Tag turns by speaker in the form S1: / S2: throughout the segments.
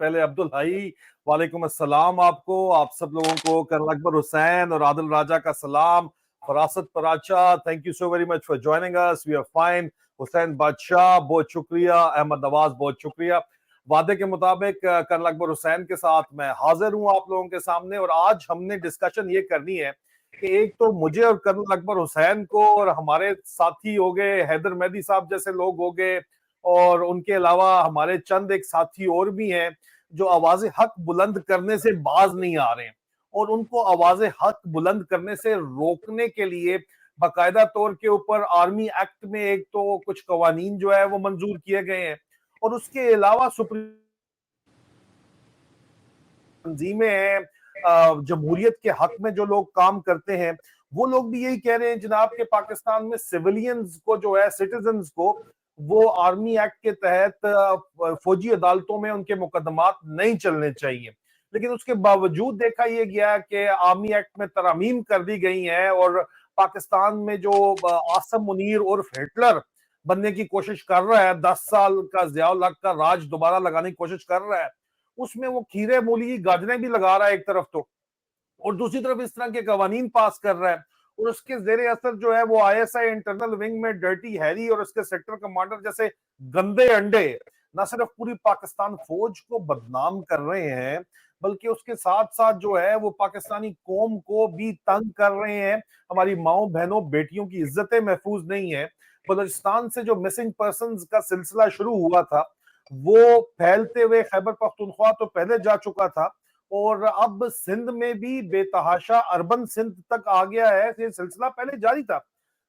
S1: पहले अब्दुल भाई, वालेकुम अस्सलाम आपको, आप सब लोगों को, कर्नल अकबर हुसैन और आदिल राजा का सलाम, Farasat Paracha, thank you so very much for joining us, we are fine, Hussain Badshah बहुत शुक्रिया, अहमद नवाज बहुत शुक्रिया। वादे के मुताबिक कर्नल अकबर हुसैन के साथ मैं हाजिर हूं आप लोगों के सामने, और आज हमने डिस्कशन ये करनी है कि एक तो मुझे और कर्नल अकबर हुसैन को और हमारे साथी हो गए, हैदर मेहदी साहब जैसे लोग हो गए, और उनके अलावा हमारे चंद एक साथी और भी हैं जो आवाज हक बुलंद करने से बाज नहीं आ रहे हैं, और उनको आवाज हक बुलंद करने से रोकने के लिए बाकायदा तौर के ऊपर आर्मी एक्ट में एक तो कुछ कवानीन जो है वो मंजूर किए गए हैं, और उसके अलावा सुप्रीम तंजीमें हैं, जमहूरियत के हक में जो लोग काम करते हैं वो लोग भी यही कह रहे हैं जनाब के पाकिस्तान में सिविलियंस को जो है, सिटीजन्स को, वो आर्मी एक्ट के तहत फौजी अदालतों में उनके मुकदमात नहीं चलने चाहिए। लेकिन उसके बावजूद देखा यह गया कि आर्मी एक्ट में तरमीम कर दी गई हैं, और पाकिस्तान में जो आसम मुनीर उर्फ हिटलर बनने की कोशिश कर रहा है, 10 साल का ज़ियाउल हक का राज दोबारा लगाने की कोशिश कर रहा है, उसमें वो खीरे मूली गाजरें भी लगा रहा है एक तरफ तो, और दूसरी तरफ इस तरह के कवानीन पास कर रहा है, और उसके जेरे असर जो है वो आईएसआई इंटरनल विंग में डर्टी हैरी और उसके सेक्टर कमांडर जैसे गंदे अंडे न सिर्फ पूरी पाकिस्तान फौज को बदनाम कर रहे हैं, बल्कि उसके साथ साथ जो है वो पाकिस्तानी कौम को भी तंग कर रहे हैं। हमारी माओ बहनों बेटियों की इज्जतें महफूज नहीं है। बलूचिस्तान से जो मिसिंग पर्संस का सिलसिला शुरू हुआ था वो फैलते हुए खैबर पख्तूनख्वा तो पहले जा चुका था, और अब सिंध में भी बेतहाशा अर्बन सिंध तक आ गया है। ये सिलसिला पहले जारी था,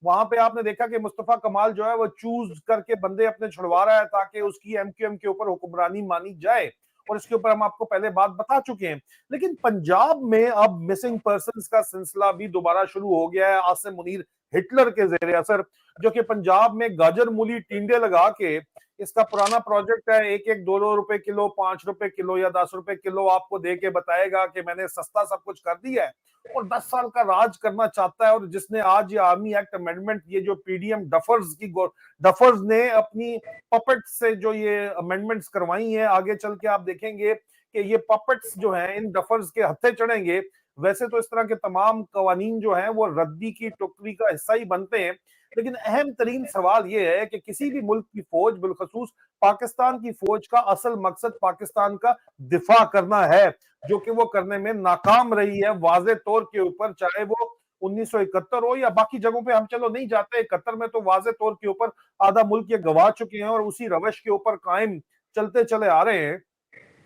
S1: वहां पे आपने देखा कि मुस्तफा कमाल जो है वो चूज करके बंदे अपने छुड़वा रहा है ताकि उसकी एमक्यूएम के ऊपर हुक्मरानी मानी जाए, और इसके ऊपर हम आपको पहले बात बता चुके हैं। लेकिन पंजाब में अब मिसिंग पर्संस का सिलसिला भी दोबारा शुरू हो गया है, आसिम मुनीर हिटलर के जेरे असर, जो कि पंजाब में गाजर मूली टिंडे लगा के, इसका पुराना प्रोजेक्ट है, एक एक दो रुपए किलो, 5 रुपए किलो या 10 रुपए किलो आपको दे के बताएगा कि मैंने सस्ता सब कुछ कर दिया है, और 10 साल का राज करना चाहता है। और जिसने आज ये आर्मी एक्ट अमेंडमेंट, ये जो पीडीएम डफर्स ने अपनी पपेट से जो ये अमेंडमेंट्स करवाई हैं, आगे चल के आप देखेंगे कि ये पपेट्स जो हैं इन डफर्स के हत्थे चढ़ेंगे। वैसे तो इस तरह के तमाम कवानीन जो हैं वो रद्दी की टोकरी का हिस्सा ही बनते हैं, लेकिन अहम तरीन सवाल यह है कि किसी भी मुल्क की फौज, बिलखसूस पाकिस्तान की फौज का असल मकसद पाकिस्तान का दिफा करना है, जो कि वो करने में नाकाम रही है वाज़े तौर के ऊपर, चाहे वो 1971 हो या बाकी जगहों पे हम चलो नहीं जाते। 71 में तो वाज़े तौर के ऊपर आधा मुल्क ये गवा चुके हैं और उसी रवश के ऊपर कायम चलते चले आ रहे हैं।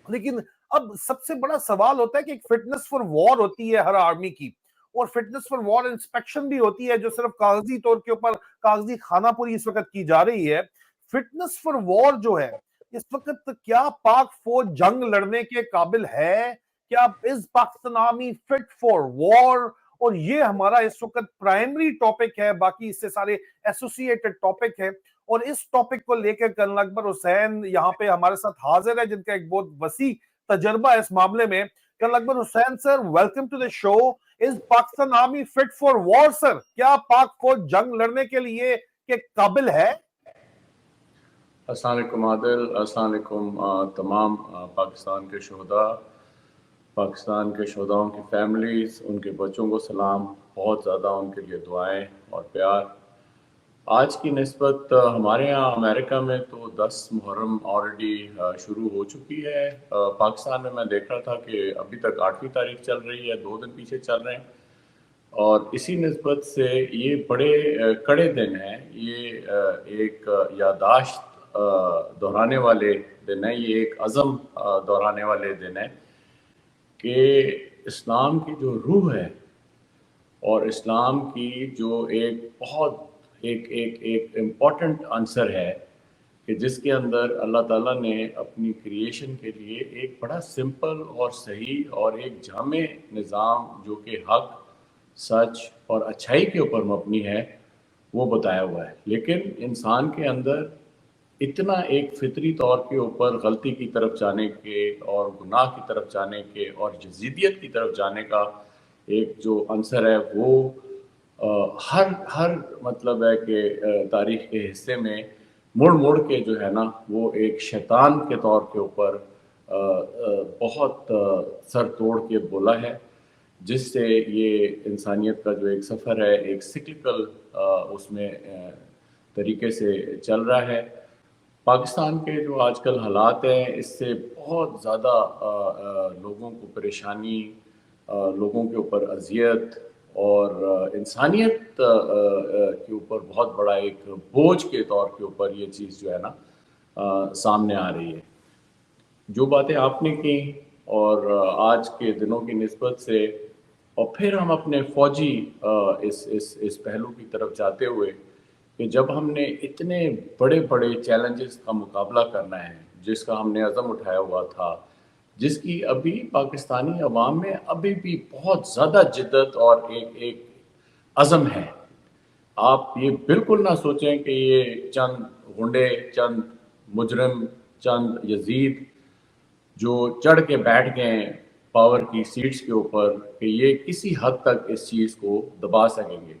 S1: लेकिन अब सबसे बड़ा सवाल होता है कि एक फिटनेस फॉर वॉर होती है हर आर्मी की, और फिटनेस फॉर वॉर इंस्पेक्शन भी होती है जो सिर्फ कागजी तौर के ऊपर, कागजी खानापुरी इस वक्त की जा रही है। फिटनेस फॉर वॉर जो है इस वक्त, क्या पाक फौज जंग लड़ने के काबिल है? क्या is Pakistan army fit for war? और ये हमारा इस वक्त प्राइमरी टॉपिक है, बाकी इससे सारे एसोसिएटेड टॉपिक है। और इस टॉपिक को लेकर कर्नल अकबर हुसैन यहाँ पे हमारे साथ हाजिर है, जिनका एक बहुत वसी तजर्बा है इस मामले में। Colonel Akbar Hussain sir, welcome to the show. Is Pakistan army fit for war sir? क्या पाक फौज जंग लड़ने के लिए के काबिल है?
S2: अस्सलाम वालेकुम आदिल, अस्सलाम वालेकुम तमाम पाकिस्तान के शोहदा, पाकिस्तान के शोहदाओं की फैमिलीज़, उनके बच्चों को सलाम, बहुत ज़्यादा उनके लिए दुआएं और प्यार। आज की निस्बत हमारे यहाँ अमेरिका में तो 10 मुहर्रम ऑलरेडी शुरू हो चुकी है। पाकिस्तान में मैं देख रहा था कि अभी तक 8वीं तारीख चल रही है, 2 दिन पीछे चल रहे हैं, और इसी निस्बत से ये बड़े कड़े दिन हैं। ये एक यादाश्त दोहराने वाले दिन है, ये एक अज़म दोहराने वाले दिन है कि इस्लाम की जो रूह है और इस्लाम की जो एक बहुत एक इम्पॉर्टेंट आंसर है कि जिसके अंदर अल्लाह ताला ने अपनी क्रिएशन के लिए एक बड़ा सिंपल और सही और एक जामे निज़ाम जो कि हक, सच और अच्छाई के ऊपर मबनी है, वो बताया हुआ है। लेकिन इंसान के अंदर इतना एक फितरी तौर के ऊपर गलती की तरफ जाने के और गुनाह की तरफ जाने के और यजीदियत की तरफ जाने का एक जो अंसर है वो हर मतलब है कि तारीख़ के हिस्से में मुड़ मुड़ के जो है ना वो एक शैतान के तौर के ऊपर بہت سر توڑ کے بولا ہے، جس سے یہ انسانیت کا جو ایک سفر ہے ایک سکلکل اس میں طریقے سے چل رہا ہے۔ پاکستان کے جو آج کل حالات ہیں اس سے بہت زیادہ لوگوں کو پریشانی، لوگوں کے اوپر اذیت اور انسانیت کے اوپر بہت بڑا ایک بوجھ کے طور کے اوپر یہ چیز جو ہے نا سامنے آ رہی ہے۔ جو باتیں آپ نے کی اور آج کے دنوں کی نسبت سے، اور پھر ہم اپنے فوجی اس پہلو کی طرف جاتے ہوئے کہ جب ہم نے اتنے بڑے بڑے چیلنجز کا مقابلہ کرنا ہے، جس کا ہم نے عزم اٹھایا ہوا تھا، جس کی ابھی پاکستانی عوام میں ابھی بھی بہت زیادہ جدت اور ایک عزم ہے۔ آپ یہ بالکل نہ سوچیں کہ یہ چند غنڈے، چند مجرم، چند یزید جو چڑھ کے بیٹھ گئے ہیں پاور کی سیٹس کے اوپر، کہ یہ کسی حد تک اس چیز کو دبا سکیں گے۔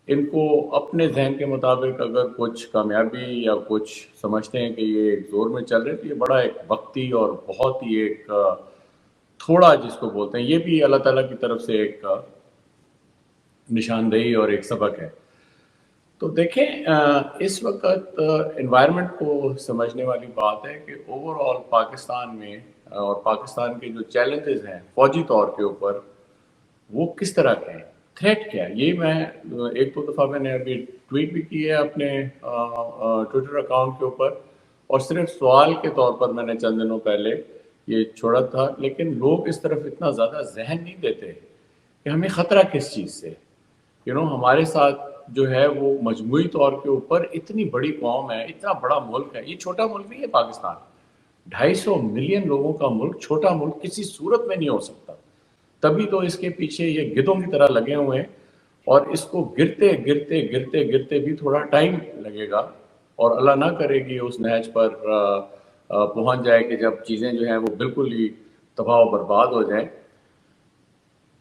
S2: ان کو اپنے ذہن کے مطابق اگر کچھ کامیابی یا کچھ سمجھتے ہیں کہ یہ ایک زور میں چل رہے تو یہ بڑا ایک وقتی اور بہت ہی ایک تھوڑا جس کو بولتے ہیں، یہ بھی اللہ تعالیٰ کی طرف سے ایک نشاندہی اور ایک سبق ہے۔ تو دیکھیں اس وقت انوائرمنٹ کو سمجھنے والی بات ہے کہ اوور آل پاکستان میں اور پاکستان کے جو چیلنجز ہیں فوجی طور کے اوپر وہ کس طرح کے ہیں، تھریٹ کیا ہے۔ یہ میں ایک دو دفعہ میں نے ابھی ٹویٹ بھی کی ہے اپنے ٹویٹر اکاؤنٹ کے اوپر، اور صرف سوال کے طور پر میں نے چند دنوں پہلے یہ چھوڑا تھا، لیکن لوگ اس طرف اتنا زیادہ ذہن نہیں دیتے کہ ہمیں خطرہ کس چیز سے۔ ہمارے ساتھ جو ہے وہ مجموعی طور کے اوپر اتنی بڑی قوم ہے، اتنا بڑا ملک ہے، یہ چھوٹا ملک نہیں ہے پاکستان، 250 ملین لوگوں کا ملک، چھوٹا ملک کسی صورت میں نہیں ہو سکتا۔ تبھی تو اس کے پیچھے یہ گدھوں کی طرح لگے ہوئے ہیں، اور اس کو گرتے گرتے گرتے گرتے بھی تھوڑا ٹائم لگے گا، اور اللہ نہ کرے گی اس نہج پر پہنچ جائے کہ جب چیزیں جو ہیں وہ بالکل ہی تباہ و برباد ہو جائیں۔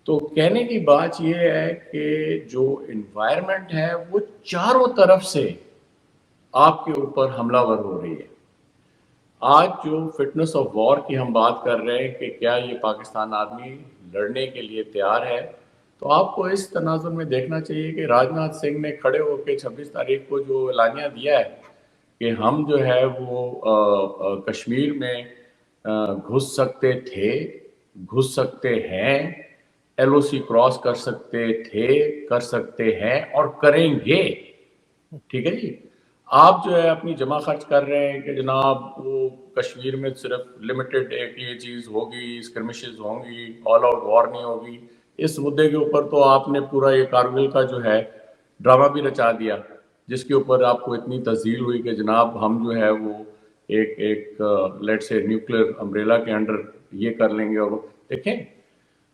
S2: تو کہنے کی بات یہ ہے کہ جو انوائرمنٹ ہے وہ چاروں طرف سے آپ کے اوپر حملہ ور ہو رہی ہے۔ آج جو فٹنس آف وار کی ہم بات کر رہے ہیں کہ کیا یہ پاکستان آرمی لڑنے کے لیے تیار ہے، تو آپ کو اس تناظر میں دیکھنا چاہیے کہ راجناتھ سنگھ نے کھڑے ہو کے 26 تاریخ کو جو اعلانیہ دیا ہے کہ ہم جو ہے وہ کشمیر میں گھس سکتے تھے، گھس سکتے ہیں، ایل او سی کراس کر سکتے تھے، کر سکتے ہیں اور کریں گے۔ ٹھیک ہے جی، آپ جو ہے اپنی جمع خرچ کر رہے ہیں کہ جناب وہ کشمیر میں صرف لمیٹڈ ایک یہ چیز ہوگی، اسکرمشز ہوں گی، آل آؤٹ وار نہیں ہوگی۔ اس مدعے کے اوپر تو آپ نے پورا یہ کارگل کا جو ہے ڈرامہ بھی رچا دیا، جس کے اوپر آپ کو اتنی تزیل ہوئی کہ جناب ہم جو ہے وہ ایک لیٹ سے نیوکلیر امبریلا کے انڈر یہ کر لیں گے۔ اور دیکھیں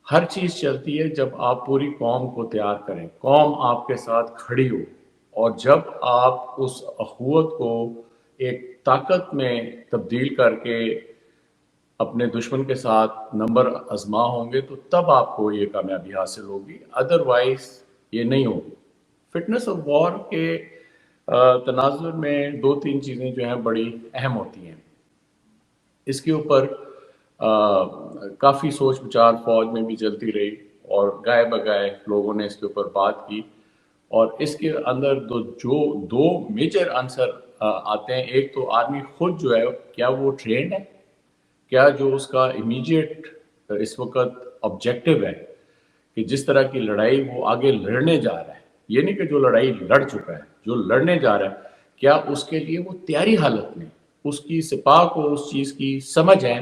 S2: ہر چیز چلتی ہے جب آپ پوری قوم کو تیار کریں، قوم آپ کے ساتھ کھڑی ہو، اور جب آپ اس اخوت کو ایک طاقت میں تبدیل کر کے اپنے دشمن کے ساتھ نمبر آزما ہوں گے تو تب آپ کو یہ کامیابی حاصل ہوگی، ادروائز یہ نہیں ہوگی۔ فٹنس آف وار کے تناظر میں دو تین چیزیں جو ہیں بڑی اہم ہوتی ہیں۔ اس کے اوپر کافی سوچ بچار فوج میں بھی چلتی رہی، اور گائے بگائے لوگوں نے اس کے اوپر بات کی، اور اس کے اندر دو میجر عنصر آتے ہیں۔ ایک تو آرمی خود جو ہے کیا وہ ٹرینڈ ہے، کیا جو اس کا امیجیٹ اس وقت آبجیکٹو ہے کہ جس طرح کی لڑائی وہ آگے لڑنے جا رہا ہے، یہ نہیں کہ جو لڑائی لڑ چکا ہے، جو لڑنے جا رہا ہے کیا اس کے لیے وہ تیاری حالت میں، اس کی سپاہ کو اس چیز کی سمجھ ہے،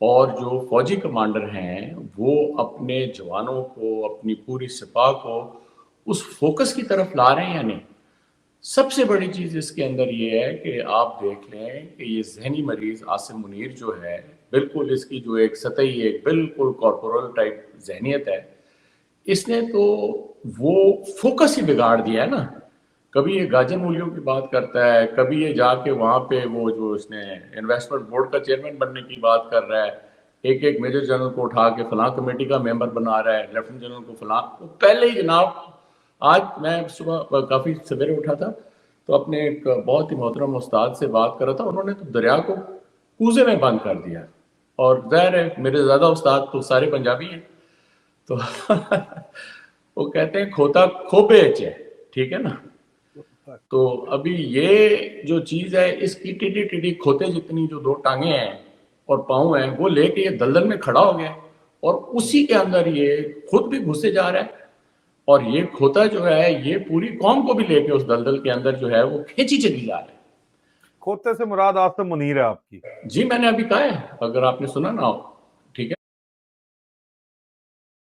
S2: اور جو فوجی کمانڈر ہیں وہ اپنے جوانوں کو، اپنی پوری سپاہ کو اس فوکس کی طرف لا رہے ہیں یا نہیں۔ سب سے بڑی چیز اس کے اندر یہ ہے کہ آپ دیکھ لیں کہ یہ ذہنی مریض عاصم منیر جو ہے، بالکل اس کی جو ایک سطحی ایک بالکل کارپورل ٹائپ ذہنیت ہے، اس نے تو وہ فوکس ہی بگاڑ دیا ہے نا۔ کبھی یہ گاجر مولیوں کی بات کرتا ہے، کبھی یہ جا کے وہاں پہ وہ جو اس نے انویسٹمنٹ بورڈ کا چیئرمین بننے کی بات کر رہا ہے، ایک میجر جنرل کو اٹھا کے فلاں کمیٹی کا ممبر بنا رہا ہے، لیفٹنٹ جنرل کو فلاں۔ وہ پہلے ہی جناب، آج میں صبح کافی سویرے اٹھا تھا تو اپنے ایک بہت ہی محترم استاد سے بات کر رہا تھا، انہوں نے تو دریا کو کوزے میں بند کر دیا، اور ظاہر ہے میرے زیادہ استاد تو سارے پنجابی ہیں، تو وہ کہتے ہیں کھوتا کھوپے ہے، ٹھیک ہے نا. تو ابھی یہ جو چیز ہے اس کی ٹیڈی ٹیڈی کھوتے جتنی جو دو ٹانگیں ہیں اور پاؤں ہیں وہ لے کے یہ دلدل میں کھڑا ہو گیا اور اسی کے اندر یہ خود بھی گھسے جا رہا ہے اور یہ کھوتا جو ہے یہ پوری قوم کو بھی لے کے اس دلدل کے اندر جو ہے وہ کھینچی چلی جا رہا ہے.
S1: کھوتے سے مراد آصم منیر ہے آپ کی؟
S2: جی میں نے ابھی کہا ہے، اگر آپ نے سنا نہ ہو.